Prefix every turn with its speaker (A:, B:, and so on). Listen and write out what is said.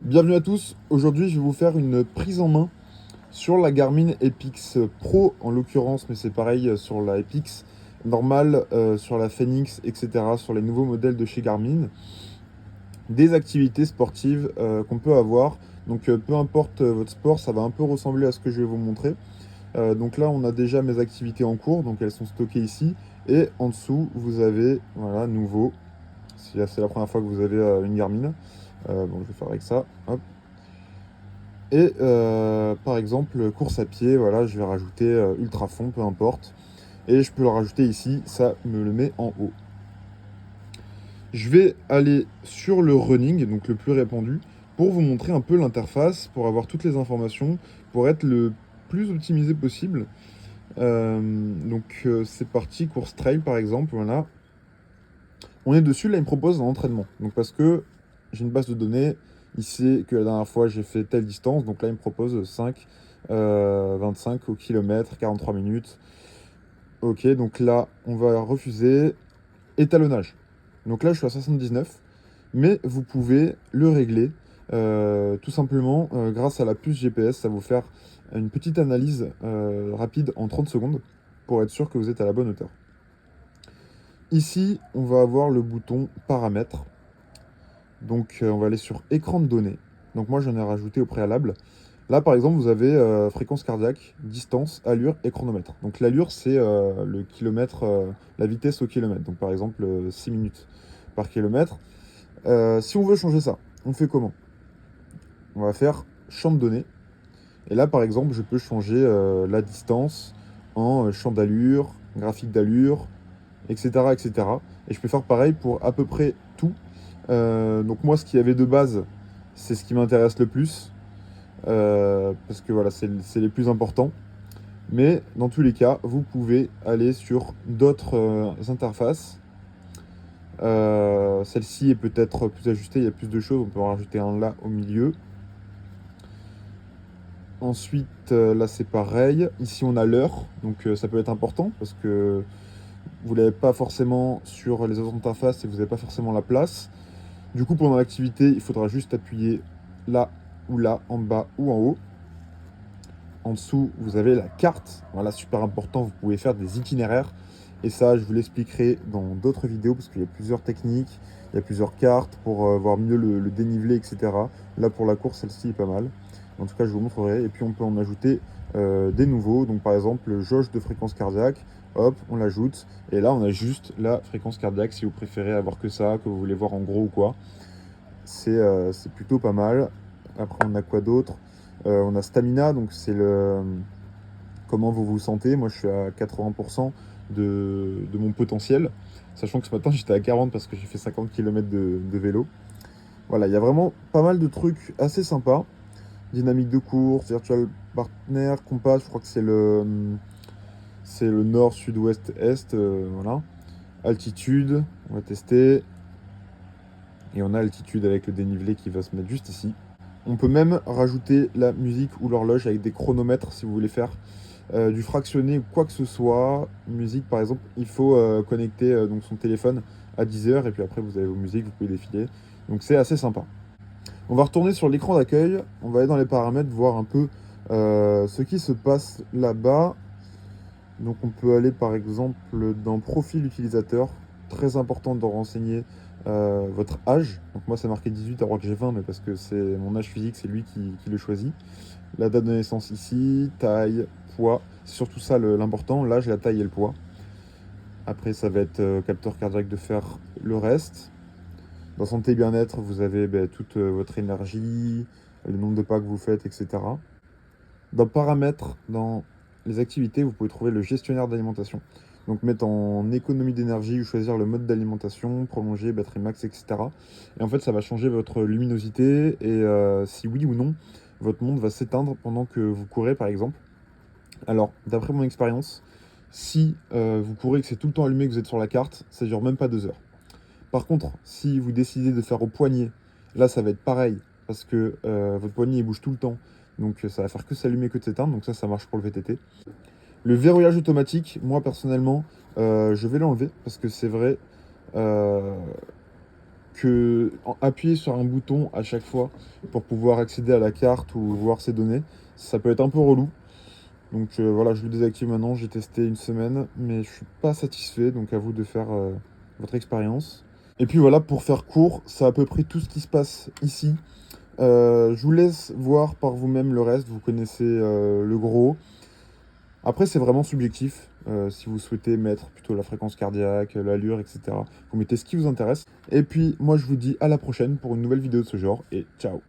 A: Bienvenue à tous, aujourd'hui je vais vous faire une prise en main sur la Garmin Epix Pro en l'occurrence, mais c'est pareil sur la Epix normale, sur la Phoenix, etc., sur les nouveaux modèles de chez Garmin, des activités sportives qu'on peut avoir. Donc peu importe votre sport, ça va un peu ressembler à ce que je vais vous montrer. Donc là on a déjà mes activités en cours, donc elles sont stockées ici, et en dessous vous avez, voilà, nouveau, si c'est la première fois que vous avez une Garmin. Bon, je vais faire avec ça, hop. Et par exemple, course à pied, voilà, je vais rajouter ultra fond, peu importe. Et je peux le rajouter ici, ça me le met en haut. Je vais aller sur le running, donc le plus répandu, pour vous montrer un peu l'interface, pour avoir toutes les informations, pour être le plus optimisé possible. C'est parti, course trail par exemple, voilà. On est dessus, là il me propose un entraînement. Donc parce que j'ai une base de données, il sait que la dernière fois j'ai fait telle distance, donc là il me propose 5, 25 au kilomètre, 43 minutes. Ok, donc là on va refuser étalonnage. Donc là je suis à 79, mais vous pouvez le régler tout simplement grâce à la puce GPS, ça va vous faire une petite analyse rapide en 30 secondes pour être sûr que vous êtes à la bonne hauteur. Ici, on va avoir le bouton paramètres. Donc on va aller sur écran de données. Donc moi j'en ai rajouté au préalable. Là par exemple vous avez fréquence cardiaque, distance, allure et chronomètre. Donc l'allure c'est le kilomètre, la vitesse au kilomètre. Donc par exemple 6 minutes par kilomètre. Si on veut changer ça, on fait comment? On va faire champ de données. Et là par exemple je peux changer la distance en champ d'allure, graphique d'allure, etc., etc. Et je peux faire pareil pour à peu près tout. Donc moi, ce qu'il y avait de base, c'est ce qui m'intéresse le plus, parce que voilà, c'est les plus importants. Mais dans tous les cas, vous pouvez aller sur d'autres interfaces. Celle-ci est peut-être plus ajustée, il y a plus de choses, on peut en rajouter un là au milieu. Ensuite, là c'est pareil. Ici on a l'heure, donc ça peut être important parce que vous ne l'avez pas forcément sur les autres interfaces et vous n'avez pas forcément la place. Du coup, pendant l'activité, il faudra juste appuyer là ou là, en bas ou en haut. En dessous, vous avez la carte. Voilà, super important, vous pouvez faire des itinéraires. Et ça, je vous l'expliquerai dans d'autres vidéos parce qu'il y a plusieurs techniques, il y a plusieurs cartes pour voir mieux le dénivelé, etc. Là, pour la course, celle-ci est pas mal. En tout cas, je vous montrerai. Et puis, on peut en ajouter des nouveaux. Donc, par exemple, jauge de fréquence cardiaque. Hop, on l'ajoute. Et là, on a juste la fréquence cardiaque si vous préférez avoir que ça, que vous voulez voir en gros ou quoi. C'est plutôt pas mal. Après, on a quoi d'autre? On a stamina, donc c'est le comment vous vous sentez. Moi, je suis à 80% de mon potentiel, sachant que ce matin, j'étais à 40 parce que j'ai fait 50 km de vélo. Voilà, il y a vraiment pas mal de trucs assez sympas. Dynamique de course, virtual partner, compass, je crois que c'est le nord, sud, ouest, est, voilà. Altitude, on va tester. Et on a altitude avec le dénivelé qui va se mettre juste ici. On peut même rajouter la musique ou l'horloge avec des chronomètres si vous voulez faire du fractionné ou quoi que ce soit. Musique par exemple, il faut connecter donc son téléphone à 10 heures et puis après vous avez vos musiques, vous pouvez défiler. Donc c'est assez sympa. On va retourner sur l'écran d'accueil, on va aller dans les paramètres, voir un peu ce qui se passe là-bas. Donc on peut aller par exemple dans profil utilisateur, très important de renseigner votre âge. Donc moi c'est marqué 18 alors que j'ai 20, mais parce que c'est mon âge physique, c'est lui qui le choisit. La date de naissance ici, taille, poids, c'est surtout ça l'important, l'âge, la taille et le poids. Après ça va être capteur cardiaque de faire le reste. Dans santé et bien-être, vous avez toute votre énergie, le nombre de pas que vous faites, etc. Dans paramètres, dans les activités, vous pouvez trouver le gestionnaire d'alimentation. Donc mettre en économie d'énergie ou choisir le mode d'alimentation, prolonger, batterie max, etc. Et en fait, ça va changer votre luminosité et si oui ou non, votre monde va s'éteindre pendant que vous courez, par exemple. Alors, d'après mon expérience, si vous courez et que c'est tout le temps allumé, que vous êtes sur la carte, ça dure même pas 2 heures. Par contre, si vous décidez de faire au poignet, là, ça va être pareil, parce que votre poignet, il bouge tout le temps. Donc ça va faire que s'allumer, que de s'éteindre. Donc ça marche pour le VTT. Le verrouillage automatique, moi personnellement, je vais l'enlever parce que c'est vrai appuyer sur un bouton à chaque fois pour pouvoir accéder à la carte ou voir ses données, ça peut être un peu relou. Donc voilà, je le désactive maintenant, j'ai testé une semaine, mais je suis pas satisfait, donc à vous de faire votre expérience. Et puis voilà, pour faire court, c'est à peu près tout ce qui se passe ici. Je vous laisse voir par vous-même le reste, vous connaissez le gros. Après, c'est vraiment subjectif. Si vous souhaitez mettre plutôt la fréquence cardiaque, l'allure, etc., vous mettez ce qui vous intéresse. Et puis, moi, je vous dis à la prochaine pour une nouvelle vidéo de ce genre, et ciao!